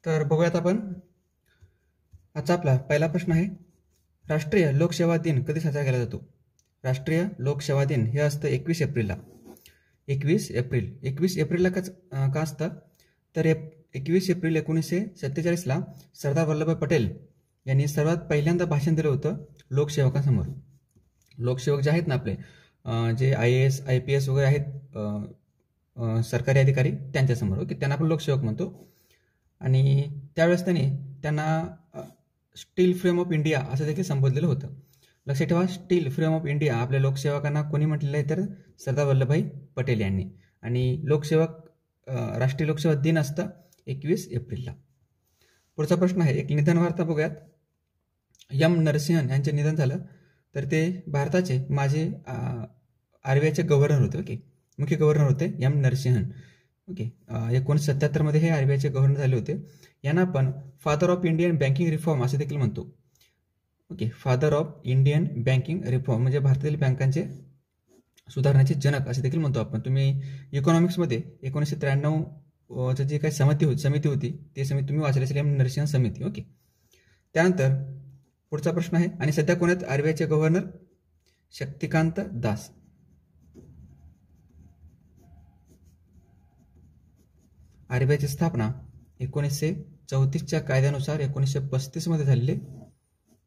तर बघूयात आपण. आजचा आपला पहिला प्रश्न आहे, राष्ट्रीय लोकसेवा दिन कधी साजरा केला जातो? राष्ट्रीय लोकसेवा दिन हे असतं 21 एप्रिलला. 21 एप्रिलला का असतं? तर 21 एप्रिल 1947ला सरदार वल्लभभाई पटेल यांनी सर्वात पहिल्यांदा भाषण दिलं होतं लोकसेवकांसमोर. लोकसेवक जे आहेत ना आपले, जे IAS IPS वगैरे आहेत सरकारी अधिकारी, त्यांच्यासमोर. ओके, त्यांना आपण लोकसेवक म्हणतो. आणि त्यावेळेस त्यांना स्टील फ्रेम ऑफ इंडिया असं देखील संबोधलेलं होतं. लक्षात ठेवा, स्टील फ्रेम ऑफ इंडिया आपल्या लोकसेवकांना कोणी म्हटलेलं आहे? तर सरदार वल्लभभाई पटेल यांनी. आणि राष्ट्रीय लोकसेवा दिन असतं 21 एप्रिलला. पुढचा प्रश्न आहे, एक निधन वार्ता बघूयात. M नरसिंहन यांचे निधन झालं. तर ते भारताचे माजी RBIचे गव्हर्नर होते. ओके, मुख्य गव्हर्नर होते M नरसिंहन. ओके, 1977 मध्ये हे RBIचे गव्हर्नर झाले होते. यांना आपण father of Indian banking reform असे देखील म्हणतो. Okay, father of Indian banking reform म्हणजे भारतातील बँकांचे सुधारण्याचे जनक असे देखील म्हणतो आपण. तुम्ही इकॉनॉमिक्समध्ये 1993 जी काही समिती होती ती समिती तुम्ही वाचली असेल, M नरसिंहन समिती. ओके, त्यानंतर पुढचा प्रश्न आहे, आणि सध्या कोण आहेत RBIचे गव्हर्नर? शक्तिकांत दास. RBIची स्थापना 1934च्या कायद्यानुसार 1935 मध्ये झालेली,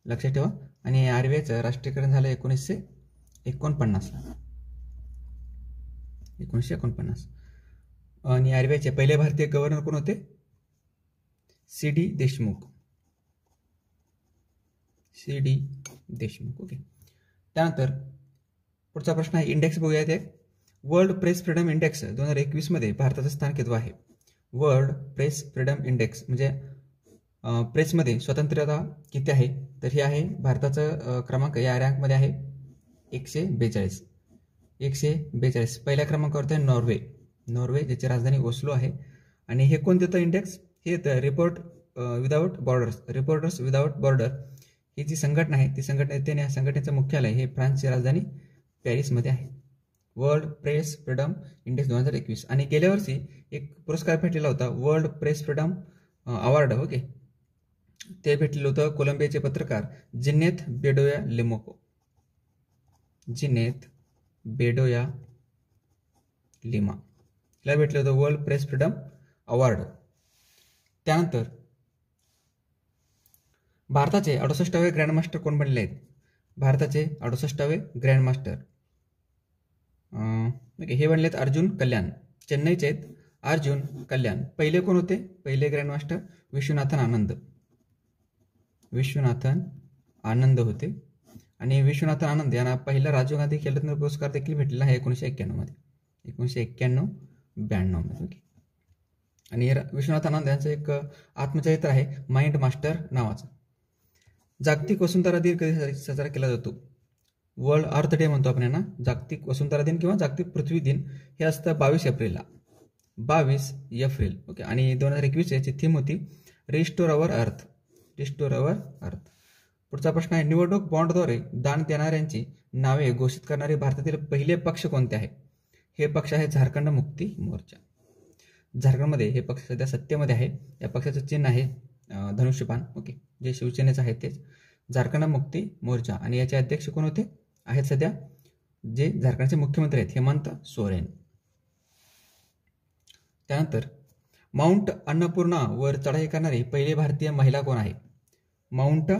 लक्षात ठेवा. आणि RBIचं राष्ट्रीयकरण झालं 1949. आणि RBIचे पहिले भारतीय गव्हर्नर कोण होते? C.D. देशमुख. ओके, त्यानंतर पुढचा प्रश्न आहे, इंडेक्स बघूयात. एक वर्ल्ड प्रेस फ्रीडम इंडेक्स 2021 मध्ये भारताचं स्थान किती आहे? वर्ल्ड प्रेस फ्रीडम इंडेक्स म्हणजे प्रेसमध्ये स्वतंत्रता किती आहे? तर हे आहे भारताचा क्रमांक या रँकमध्ये आहे 142. पहिल्या क्रमांकावर आहे नॉर्वे ज्याची राजधानी ओस्लो आहे. आणि हे कोण देतं इंडेक्स? हे येतं रिपोर्टर्स विदाउट बॉर्डर ही जी संघटना आहे, ती संघटना येते. या संघटनेचं मुख्यालय हे फ्रान्सची राजधानी पॅरिसमध्ये आहे. World press freedom index 2021. आणि गेल्या वर्षी एक पुरस्कार भेटलेला होता, world press freedom award. Okay, ते भेटलेलं होतं कोलंबियाचे पत्रकार जिनेथ बेडोया लिमा हिला भेटलं होतं वर्ल्ड प्रेस फ्रीडम अवॉर्ड. त्यानंतर भारताचे 68वे ग्रँडमास्टर कोण बनले आहेत? भारताचे 68वे ग्रँडमास्टर ओके, हे बनलेत अर्जुन कल्याण. चेन्नईचे आहेत अर्जुन कल्याण. पहिले कोण होते? पहिले ग्रँडमास्टर विश्वनाथन आनंद होते. आणि विश्वनाथन आनंद यांना पहिला राजीव गांधी खेलरत्न पुरस्कार देखील भेटलेला आहे 1991 मध्ये. 1991-92 मध्ये. ओके, आणि विश्वनाथन आनंद यांचं एक आत्मचरित्र आहे माइंड मास्टर नावाचं. जागतिक वसुंधरा दिन कधी साजरा केला जातो? वर्ल्ड अर्थ डे म्हणतो आपण यांना. जागतिक वसुंधरा दिन किंवा जागतिक पृथ्वी दिन हे असतं 22 एप्रिलला. 22 एप्रिल. ओके, आणि 2021 याची थीम होती रिस्टोर अवर अर्थ. पुढचा प्रश्न आहे, निवडणूक बॉन्डद्वारे दान देणाऱ्यांची नावे घोषित करणारे भारतातील पहिले पक्ष कोणते आहे? हे पक्ष आहे झारखंड मुक्ती मोर्चा. झारखंडमध्ये हे पक्ष सध्या सत्तेमध्ये आहे. या पक्षाचं चिन्ह आहे धनुष्यबाण. ओके, जे शिवसेनेचं आहे तेच झारखंड मुक्ती मोर्चा. आणि याचे अध्यक्ष कोण होते? आहेत सध्या जे झारखंडचे मुख्यमंत्री आहेत हेमंत सोरेन. त्यानंतर माउंट अन्नपूर्णा वर चढाई करणारी पहिली भारतीय महिला कोण आहे? माउंट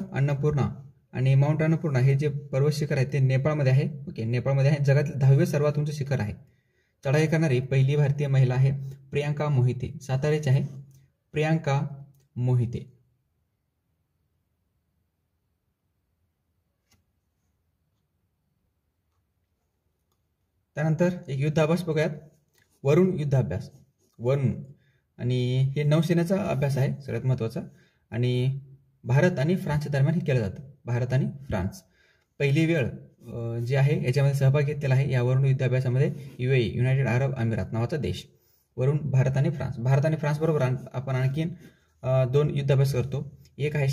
अन्नपूर्णा हे जे पर्वत शिखर आहे ते नेपाळमध्ये आहे. ओके, नेपाळमध्ये आहे. जगातील 10वे सर्वात उंच शिखर आहे. चढाई करणारी पहिली भारतीय महिला आहे प्रियांका मोहिते. साताऱ्याची आहे प्रियांका मोहिते. त्यानंतर एक युद्धाभ्यास बघूयात. वरुण युद्धाभ्यास. आणि हे नौसेनेचा अभ्यास आहे सगळ्यात महत्त्वाचा. आणि भारत आणि फ्रान्सच्या दरम्यान हे केलं जातं. भारत आणि फ्रान्स पहिली वेळ जी आहे याच्यामध्ये सहभाग घेतलेला आहे. या वरुण युद्धाभ्यासामध्ये UAE युनायटेड अरब अमिरात नावाचा देश. वरून भारत आणि फ्रान्स बरोबर आपण आणखीन 2 युद्धाभ्यास करतो. एक आहे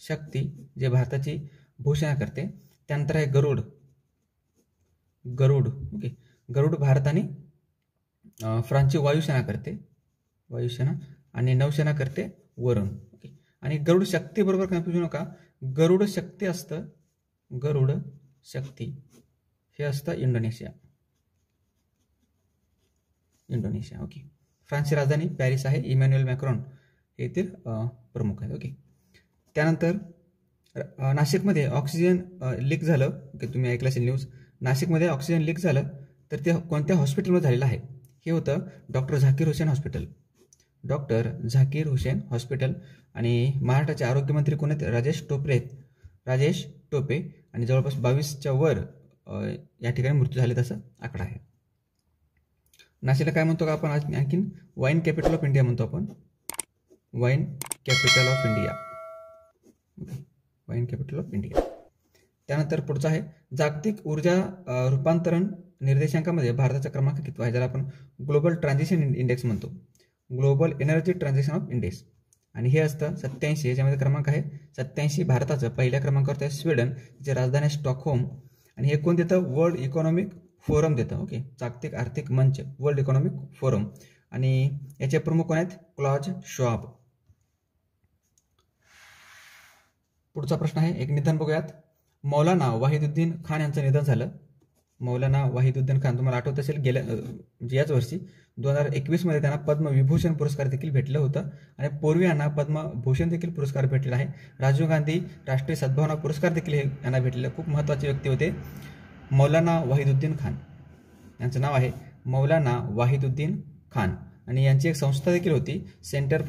शक्ती जे भारताची भूसेना करते. त्यानंतर आहे गरुड. ओके, गरुड भारत आणि फ्रान्सची वायुसेना करते. आणि नौसेना करते वरून. ओके. आणि गरुड शक्ती बरोबर कन्फ्युज नका. गरुड शक्ती असतं, गरुड शक्ती हे असतं इंडोनेशिया. ओके. फ्रान्सची राजधानी पॅरिस आहे. इमॅन्युएल मॅक्रॉन हे येथील प्रमुख आहेत. ओके. त्यानंतर नाशिकमध्ये ऑक्सिजन लीक झालं. ओके, तुम्ही ऐकलं असेल न्यूज. नाशिकमध्ये ऑक्सिजन लीक झालं तर ते कोणत्या हॉस्पिटलमध्ये झालेलं आहे? हे होतं doctor Zakir Hussain hospital. Doctor Zakir Hussain hospital. आणि महाराष्ट्राचे आरोग्यमंत्री कोण आहेत? राजेश टोपे. आणि जवळपास 22च्या वर या ठिकाणी मृत्यू झाले तसा आकडा आहे. नाशिकला काय म्हणतो का आपण आणखीन? वाईन कॅपिटल ऑफ इंडिया म्हणतो आपण. Wine capital of India. Wine capital of India. त्यानंतर पुढचा आहे जागतिक ऊर्जा रूपांतरण निर्देशांकामध्ये भारताचा क्रमांक किती आहे? ज्याला आपण ग्लोबल ट्रान्झिशन इंडेक्स म्हणतो. Global energy transition of index. आणि हे असतं 87. याच्यामध्ये क्रमांक आहे 87 भारताचं. पहिल्या क्रमांकावर आहे स्वीडन, ज्याची राजधानी आहे स्टॉकहोम. आणि हे कोण देतं? वर्ल्ड इकॉनॉमिक फोरम देतं. ओके, जागतिक आर्थिक मंच, वर्ल्ड इकॉनॉमिक फोरम. आणि याचे प्रमुख कोण आहेत? Clause Schwab. पुढचा प्रश्न आहे, एक निधन बघूयात. मौलाना वाहिदुद्दीन खान यांचं निधन झालं. मौलाना वाहिदुद्दीन खान, तुम्हाला आठवत असेल याच वर्षी 2021 मध्ये त्यांना पद्मविभूषण पुरस्कार देखील भेटलं होतं. आणि पूर्वी यांना पद्मभूषण देखील पुरस्कार भेटलेला आहे. राजीव गांधी राष्ट्रीय सद्भावना पुरस्कार देखील हे यांना भेटलेले. खूप महत्त्वाचे व्यक्ती होते मौलाना वाहिदुद्दीन खान. यांचं नाव आहे मौलाना वाहिदुद्दीन खान. आणि यांची एक संस्था देखील होती, centre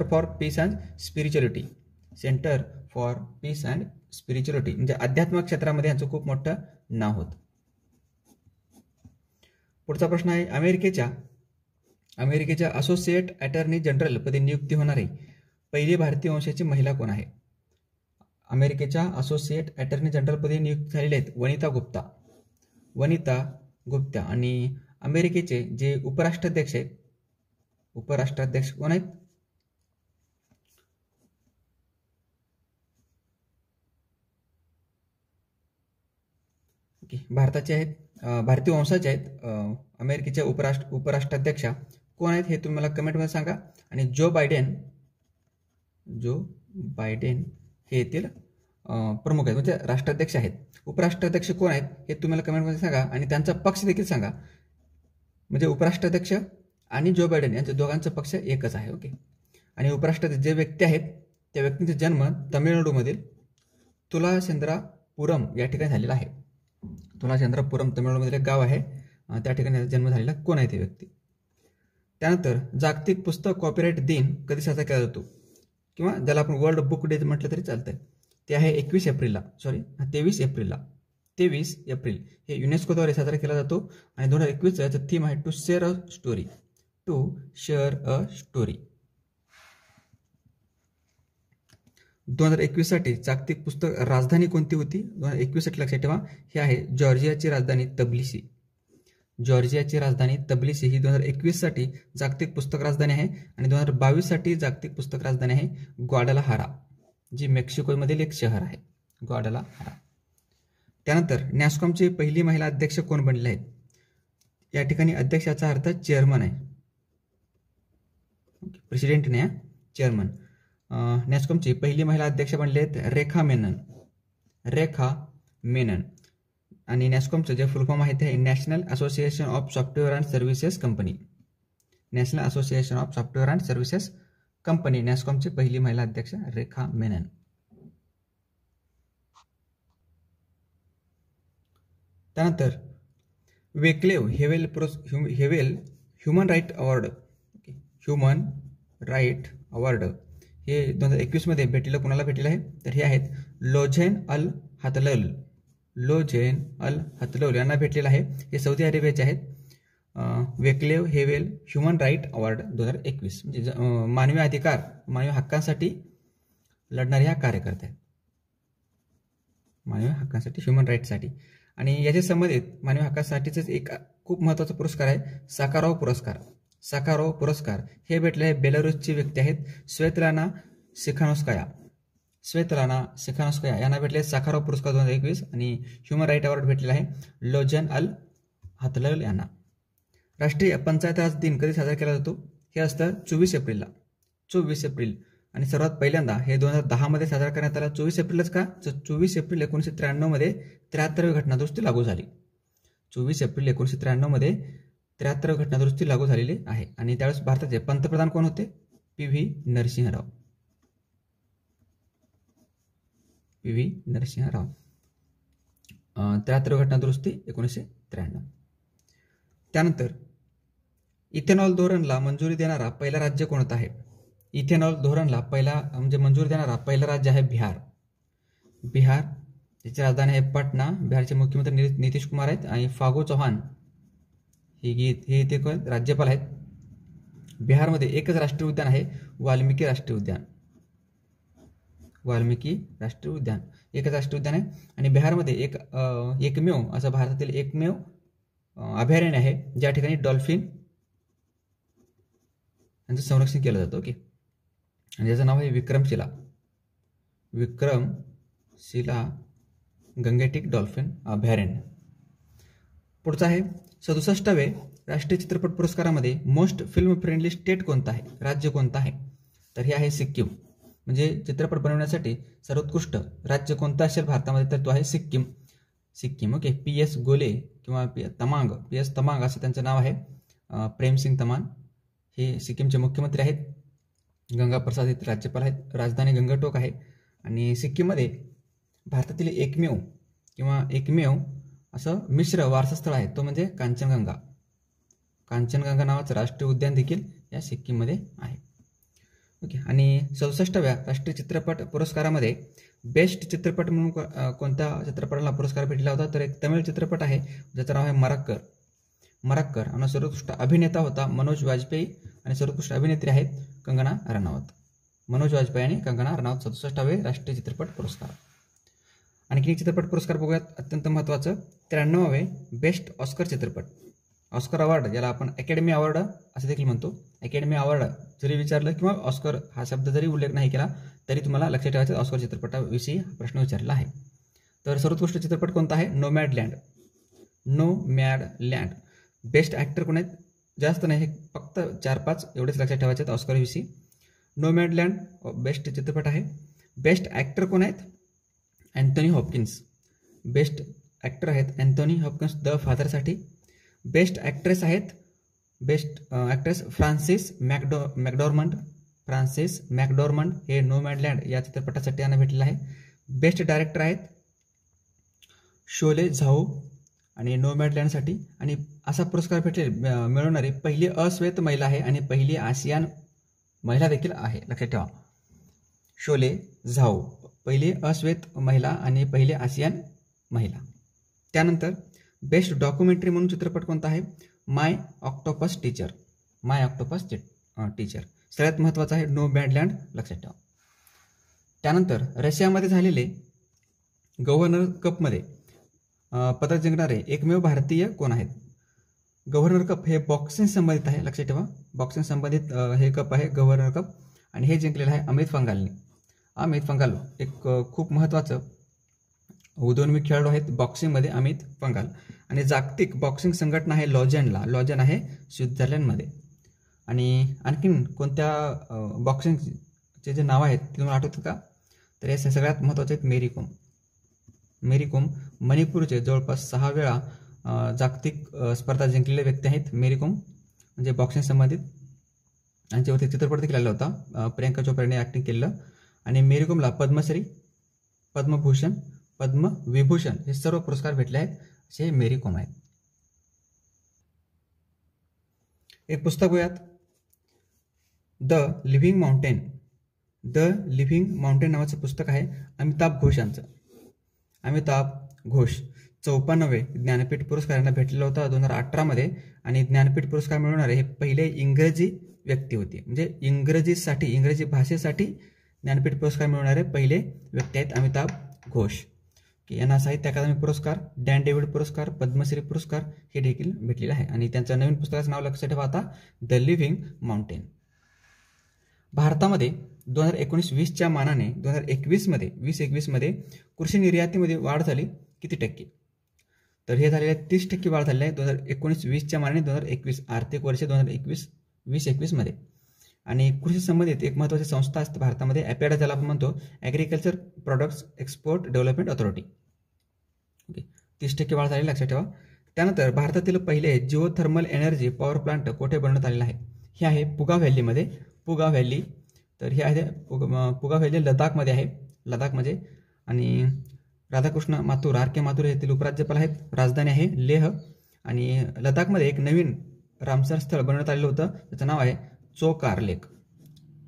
for peace and spirituality. Centre for peace and spirituality म्हणजे अध्यात्म क्षेत्रामध्ये यांचं खूप मोठं नाव होतं. पुढचा प्रश्न आहे, अमेरिकेच्या असोसिएट अटर्नी जनरल पदी नियुक्ती होणारी पहिली भारतीय वंशाची महिला कोण आहे? अमेरिकेच्या असोसिएट अटर्नी जनरल पदी नियुक्त झालेले आहेत वनिता गुप्ता. आणि अमेरिकेचे जे उपराष्ट्राध्यक्ष आहेत, उपराष्ट्राध्यक्ष कोण आहेत? भारताचे आहेत, भारतीय वंशाचे आहेत. अमेरिकेच्या उपराष्ट्राध्यक्षा कोण आहेत हे तुम्ही मला कमेंटमध्ये सांगा. आणि जो बायडेन हे येथील प्रमुख आहेत, म्हणजे राष्ट्राध्यक्ष आहेत. उपराष्ट्राध्यक्ष कोण आहेत हे तुम्हाला कमेंटमध्ये सांगा. आणि त्यांचा पक्ष देखील सांगा. म्हणजे उपराष्ट्राध्यक्ष आणि जो बायडेन यांच्या दोघांचा पक्ष एकच आहे. ओके. आणि उपराष्ट्राध्यक्ष जे व्यक्ती आहेत त्या व्यक्तींचा जन्म तमिळनाडूमधील तुलाचंद्रापुरम या ठिकाणी झालेला आहे. तुलाचंद्रापुरम तमिळनाडूमधील एक गाव आहे, त्या ठिकाणी जन्म झालेला कोण आहे ते व्यक्ती. त्यानंतर जागतिक पुस्तक कॉपीराईट दिन कधी साजरा केला जातो? किंवा ज्याला आपण वर्ल्ड बुक डे म्हटलं तरी चालतंय. ते आहे 23 एप्रिल हे युनेस्कोद्वारे साजरा केला जातो. आणि 2021 याचं थीम आहे टू शेअर अ स्टोरी. 2021 साठी जागतिक पुस्तक राजधानी कोणती होती? 2021 साठी लक्षात ठेवा, हे आहे जॉर्जियाची राजधानी तबिलिसी. जॉर्जियाची राजधानी तबिलिसी ही 2021 साठी जागतिक पुस्तक राजधानी आहे. आणि 2022 साठी जागतिक पुस्तक राजधानी आहे ग्वाडालाहारा, जी मेक्सिकोमधील एक शहर आहे, ग्वाडालाहारा. त्यानंतर नॅस्कॉमची पहिली महिला अध्यक्ष कोण बनले आहेत? या ठिकाणी अध्यक्षाचा अर्थ चेअरमन आहे, प्रेसिडेंट नाही, चेअरमन. नॅस्कॉमची पहिली महिला अध्यक्ष बनले आहेत रेखा मेनन. आणि नॅस्कॉमचं जे फुल फॉर्म आहे ते national association of software and services company. National association of software and services company. नॅस्कॉमची पहिली महिला अध्यक्ष रेखा मेनन. त्यानंतर Vaclav Havel human right award हे 2021 मध्ये भेटलेलं कोणाला भेटलेलं आहे? तर हे आहेत लोझेन अल हतलौल यांना भेटलेलं आहे. हे सौदी अरेबियाचे आहेत. वेक्लेव हेवेल ह्युमन राईट अवॉर्ड 2021 म्हणजे मानवी हक्कांसाठी लढणारे ह्या कार्यकर्ते आहेत, मानवी हक्कांसाठी, ह्युमन राईटसाठी. आणि याच्या संबंधित मानवी हक्कांसाठीच एक खूप महत्त्वाचा पुरस्कार आहे साखारोव्ह पुरस्कार. हे भेटले आहे बेलारूसची व्यक्ती आहेत स्वेतलाना सिखानोस्काया यांना भेटले साखारोव्ह पुरस्कार 2021. आणि ह्युमन राईट अवॉर्ड भेटलेला आहे लोझेन अल हतलौल यांना. राष्ट्रीय पंचायत राज दिन कधी साजरा केला जातो? हे असतं 24 एप्रिल आणि सर्वात पहिल्यांदा हे 2010 मध्ये साजरा करण्यात आला. 24 एप्रिलच का? 24 एप्रिल 1993 मध्ये 73वी घटनादुरुस्ती लागू झाली. 24 एप्रिल 1993 मध्ये 73वी घटनादुरुस्ती लागू झालेली आहे. आणि त्यावेळेस भारताचे पंतप्रधान कोण होते? PV नरसिंहराव. PV नरसिंहराव. 73वी घटनादुरुस्ती 1993. त्यानंतर इथेनॉल धोरणला मंजुरी देणारा पहिला राज्य कोणतं आहे? इथेनॉल धोरणला मंजुरी देणारा पहिला राज्य आहे बिहार. त्याची राजधानी आहे पटना. बिहारचे मुख्यमंत्री नितीश कुमार आहेत आणि फागू चौहान हे ते राज्यपाल आहेत. बिहारमध्ये एकच राष्ट्रीय उद्यान आहे, वाल्मिकी राष्ट्रीय उद्यान. एकच राष्ट्रीय उद्यान आहे आणि बिहारमध्ये एकमेव असं भारतातील एकमेव अभयारण्य आहे ज्या ठिकाणी डॉल्फिन यांचं संरक्षण केलं जातं. ओके. आणि ज्याचं नाव आहे विक्रमशिला गंगेटिक डॉल्फिन अभयारण्य. पुढचा आहे 67वे राष्ट्रीय चित्रपट पुरस्कारामध्ये मोस्ट फिल्म फ्रेंडली स्टेट कोणतं आहे? राज्य कोणतं आहे? तर हे आहे सिक्कीम. म्हणजे चित्रपट बनवण्यासाठी सर्वोत्कृष्ट राज्य कोणतं असेल भारतामध्ये तर तो आहे सिक्कीम. ओके. PS गोले किंवा PS तमांग असं त्यांचं नाव आहे. प्रेमसिंग तमान हे सिक्कीमचे मुख्यमंत्री आहेत. गंगा प्रसाद हे राज्यपाल आहेत. राजधानी गंगटोक आहे. आणि सिक्कीममध्ये भारतातील एकमेव असं मिश्र वारसास्थळ आहे, तो म्हणजे कांचनगंगा नावाचं राष्ट्रीय उद्यान देखील या सिक्कीममध्ये आहे. ओके. आणि 67व्या राष्ट्रीय चित्रपट पुरस्कारामध्ये बेस्ट चित्रपट म्हणून कोणत्या चित्रपटाला पुरस्कार भेटला होता? तर एक तमिळ चित्रपट आहे ज्याचं नाव आहे मरक्कर. आणि सर्वोत्कृष्ट अभिनेता होता मनोज वाजपेयी आणि सर्वोत्कृष्ट अभिनेत्री आहेत कंगना रनौत. 67वे राष्ट्रीय चित्रपट पुरस्कार. आणखी एक चित्रपट पुरस्कार बघूयात, अत्यंत महत्त्वाचं. 93वे बेस्ट ऑस्कर चित्रपट. ऑस्कर अवॉर्ड ज्याला आपण अकॅडमी अवॉर्ड असं देखील म्हणतो. अकॅडमी अवॉर्ड जरी विचारलं किंवा ऑस्कर हा शब्द जरी उल्लेख नाही केला तरी तुम्हाला लक्षात ठेवायचं ऑस्कर चित्रपटाविषयी हा प्रश्न विचारला आहे. तर सर्वोत्कृष्ट चित्रपट कोणता आहे? नोमॅडलँड. बेस्ट ॲक्टर कोण आहेत? जास्त नाही, फक्त 4-5 एवढेच लक्षात ठेवायचे आहेत ऑस्करविषयी. नोमॅडलँड बेस्ट चित्रपट आहे. बेस्ट ॲक्टर कोण आहेत? Anthony Hopkins. बेस्ट ॲक्टर आहेत अँथोनी हॉपकिन्स द फादरसाठी. बेस्ट ॲक्ट्रेस फ्रान्सिस मॅकडॉर्मंड हे नोमॅडलँड या चित्रपटासाठी त्यांना भेटलेलं आहे. बेस्ट डायरेक्टर आहेत शोले झाओ आणि नोमॅडलँडसाठी. आणि असा पुरस्कार मिळवणारी पहिली अश्वेत महिला आहे आणि पहिली आसियान महिला देखील आहे, लक्षात ठेवा. शोले झाओ पहिली अश्वेत महिला आणि पहिली आसियान महिला. त्यानंतर बेस्ट डॉक्युमेंटरी म्हणून चित्रपट कोणता आहे? माय ऑक्टोपस टीचर. सगळ्यात महत्त्वाचा आहे नोमॅडलँड, लक्षात ठेवा. त्यानंतर रशियामध्ये झालेले गव्हर्नर कपमध्ये पदक जिंकणारे एकमेव भारतीय कोण आहेत? गव्हर्नर कप हे बॉक्सिंग संबंधित आहे, लक्षात ठेवा. बॉक्सिंग संबंधित हे कप आहे गव्हर्नर कप आणि हे जिंकलेलं आहे अमित पंघाल एक खूप महत्त्वाचं उदयोन्मुख खेळाडू आहेत बॉक्सिंगमध्ये अमित पंघाल. आणि जागतिक बॉक्सिंग संघटना आहे लॉजन आहे स्वित्झर्लंडमध्ये. आणि आणखीन कोणत्या बॉक्सिंगचे जे नाव आहेत ते तुम्हाला आठवतात का? तर हे सगळ्यात महत्त्वाचे आहेत मेरी कोम मणिपूरचे जवळपास 6 वेळा जागतिक स्पर्धा जिंकलेले व्यक्ती आहेत मेरी कोम, म्हणजे बॉक्सिंग संबंधित. यांच्यावरती चित्रपट देखील आला होता, प्रियंका चोप्राने ॲक्टिंग केलेलं. आणि मेरी कोमला पद्मश्री, पद्मभूषण, पद्मविभूषण हे सर्व पुरस्कार भेटले आहेत, असे मेरी कोम आहेत. एक पुस्तक बघूयात, द लिव्हिंग माउंटेन नावाचं पुस्तक आहे अमिताभ घोष यांचं. अमिताभ घोष 54वे ज्ञानपीठ पुरस्कार यांना भेटलेला होता 2018 मध्ये. आणि ज्ञानपीठ पुरस्कार मिळवणारे हे पहिले इंग्रजी व्यक्ती होते, म्हणजे इंग्रजी भाषेसाठी ज्ञानपीठ पुरस्कार मिळवणारे पहिले व्यक्ती आहेत अमिताभ घोष. यांना साहित्य अकादमी पुरस्कार, डॅन डेव्हिड पुरस्कार, पद्मश्री पुरस्कार हे देखील भेटलेले आहे. आणि त्यांचं नवीन पुस्तकाचं नाव लक्षात ठेवा आता, द लिव्हिंग माउंटेन. भारतामध्ये 2019-20च्या मानाने 2021 मध्ये कृषी निर्यातीमध्ये वाढ झाली किती टक्के? तर हे झालेले 30% वाढ झालेली आहे 2019-20च्या मानाने 2021 आर्थिक वर्ष 2021 2021मध्ये. आणि कृषी संबंधित एक महत्त्वाची संस्था असते भारतामध्ये, ॲपेडा, ज्याला आपण म्हणतो agriculture products export development authority. Okay, 30% वाढ झाली, लक्षात ठेवा. त्यानंतर भारतातील पहिले जिओथर्मल एनर्जी पॉवर प्लांट कोठे बनवण्यात आलेला आहे? हे आहे पुगा व्हॅलीमध्ये. पुगा व्हॅली, तर हे आहे पुगा व्हॅली लडाखमध्ये आहे, लडाखमध्ये. आणि राधाकृष्ण माथुर, आर के माथुर येथील उपराज्यपाल आहेत. राजधानी आहे लेह. आणि लडाखमध्ये एक नवीन रामसर स्थळ बनवण्यात आलेलं होतं, त्याचं नाव आहे चोकार लेक.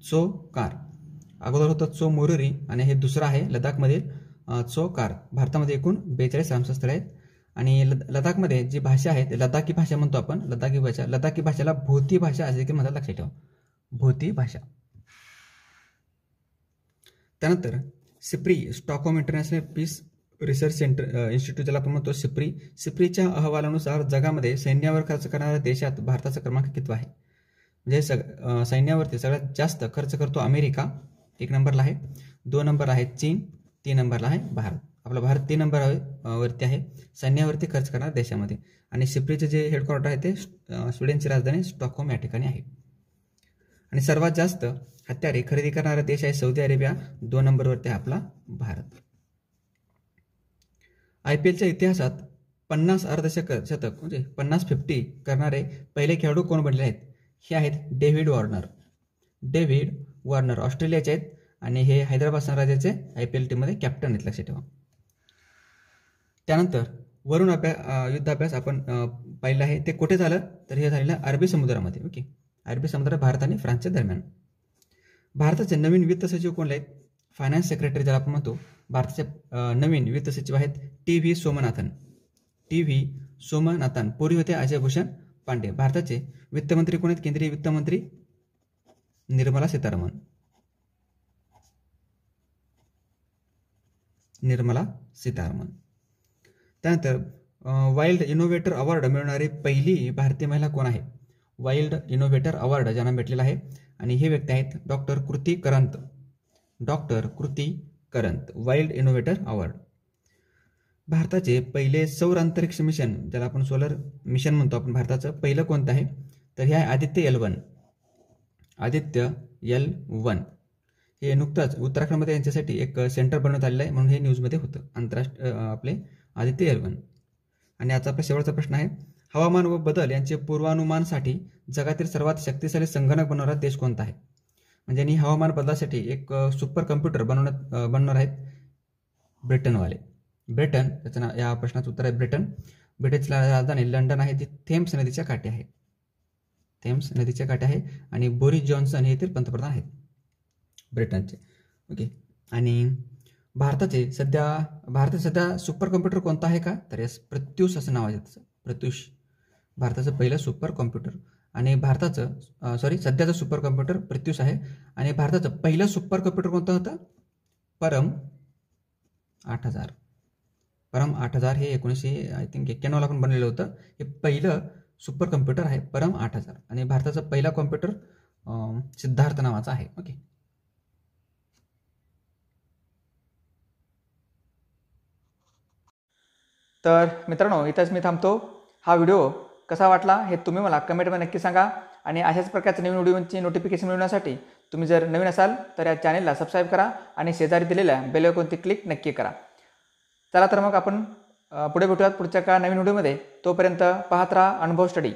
चोकार, अगोदर होतं चो मोरुरी आणि हे दुसरं आहे लडाखमधील चोकार. भारतामध्ये एकूण 42 रामसर स्थळे आहेत. आणि लडाखमध्ये जी भाषा आहे ते लडाखी भाषा म्हणतो आपण, लडाखी भाषा. लडाखी भाषेला भोती भाषा असे देखील म्हणतात, लक्षात ठेवा, भोती भाषा. त्यानंतर SIPRI, Stockholm International Peace Research Centre Institute, ज्याला आपण म्हणतो सिप्री. सिप्रीच्या अहवालानुसार जगामध्ये सैन्यावर खर्च करणाऱ्या देशात भारताचा क्रमांक कितवा आहे? म्हणजे सैन्यावरती सगळ्यात जास्त खर्च करतो अमेरिका, 1 नंबरला आहे. 2 नंबर आहे चीन, 3 नंबरला आहे भारत. आपला भारत 3 नंबर वरती आहे सैन्यावरती खर्च करणाऱ्या देशामध्ये. आणि सिप्रीचे जे हेडक्वार्टर आहे ते स्वीडनची राजधानी स्टॉकहोम या ठिकाणी आहे. आणि सर्वात जास्त हत्यारे खरेदी करणारा देश आहे सौदी अरेबिया, 2 नंबरवरती आहे आपला भारत. IPLच्या इतिहासात 50 अर्धशतक म्हणजे 50 करणारे पहिले खेळाडू कोण बनले आहेत? हे आहेत डेव्हिड वॉर्नर. डेव्हिड वॉर्नर ऑस्ट्रेलियाचे आहेत आणि हे हैदराबाद सनरायझर्सचे IPL टीममध्ये कॅप्टन आहेत, लक्षात ठेवा. त्यानंतर वरुण युद्धाभ्यास आपण पाहिलं आहे, ते कुठे झालं? तर हे झालेलं अरबी समुद्रामध्ये. ओके, अरबी समुद्र भारत आणि फ्रान्सच्या दरम्यान. भारताचे नवीन वित्त सचिव कोण आहेत? फायनान्स सेक्रेटरी, ज्याला आपण म्हणतो भारताचे नवीन वित्त सचिव आहेत TV सोमनाथन. TV सोमनाथन. पूर्वी होते अजय भूषण पांडे. भारताचे वित्तमंत्री कोण आहेत? केंद्रीय वित्तमंत्री निर्मला सीतारामन. निर्मला सीतारामन. त्यानंतर वाइल्ड इनोव्हेटर अवॉर्ड मिळवणारी पहिली भारतीय महिला कोण आहे? वाइल्ड इनोव्हेटर अवॉर्ड ज्यांना भेटलेला आहे आणि हे व्यक्ती आहेत डॉक्टर कृती करंत. डॉक्टर कृती करंत, वाइल्ड इनोव्हेटर अवॉर्ड. भारताचे पहिले सौर अंतरिक्ष मिशन, ज्याला आपण सोलर मिशन म्हणतो आपण, भारताचं पहिलं कोणतं आहे? तर हे आहे आदित्य L1. आदित्य L1 हे नुकतंच उत्तराखंडमध्ये यांच्यासाठी एक सेंटर बनवण्यात आलेलं आहे, म्हणून हे न्यूजमध्ये होतं, आंतरराष्ट्रीय आपले आदित्य L1. आणि आता आपला शेवटचा प्रश्न आहे, हवामान व बदल यांचे पूर्वानुमानासाठी जगातील सर्वात शक्तिशाली संगणक बनवणारा देश कोणता आहे? म्हणजे यांनी हवामान बदलासाठी एक सुपर कम्प्युटर बनवणार आहेत ब्रिटनवाले. ब्रिटन, त्याचं नाव, या प्रश्नाचं उत्तर आहे ब्रिटन. ब्रिटनची राजधानी लंडन आहे, ती थेम्स नदीच्या काठी आहे. थेम्स नदीच्या काठी आहे. आणि बोरिस जॉन्सन हे येथील पंतप्रधान आहेत ब्रिटनचे. ओके. आणि भारताचे सध्या सुपर कॉम्प्युटर कोणता आहे का? तर यास प्रत्यूष असं नाव आहे त्याचं, प्रत्यूष. भारताचं पहिलं सुपर कॉम्प्युटर. आणि सध्याचं सुपर कॉम्प्युटर प्रत्यूष आहे. आणि भारताचं पहिलं सुपर कॉम्प्युटर कोणतं होतं? परम 8000. परम 8000 हे 1991 पण बनलेलं होतं. हे पहिलं सुपर कॉम्प्युटर आहे परम 8000. आणि भारताचा पहिला कॉम्प्युटर सिद्धार्थ नावाचा आहे. ओके. तर मित्रांनो, इथंच मी थांबतो. हा व्हिडिओ कसा वाटला हे तुम्ही मला कमेंटमध्ये नक्की सांगा. आणि अशाच प्रकारच्या नवीन व्हिडिओची नोटिफिकेशन मिळवण्यासाठी तुम्ही जर नवीन असाल तर या चॅनेलला सबस्क्राईब करा आणि शेजारी दिलेल्या बेल आयकॉनवरती क्लिक नक्की करा. चला तर मग आपण पुढे भेटूयात पुढच्या नवीन व्हिडिओमध्ये. तोपर्यंत पाहत राहा अनुभव स्टडी.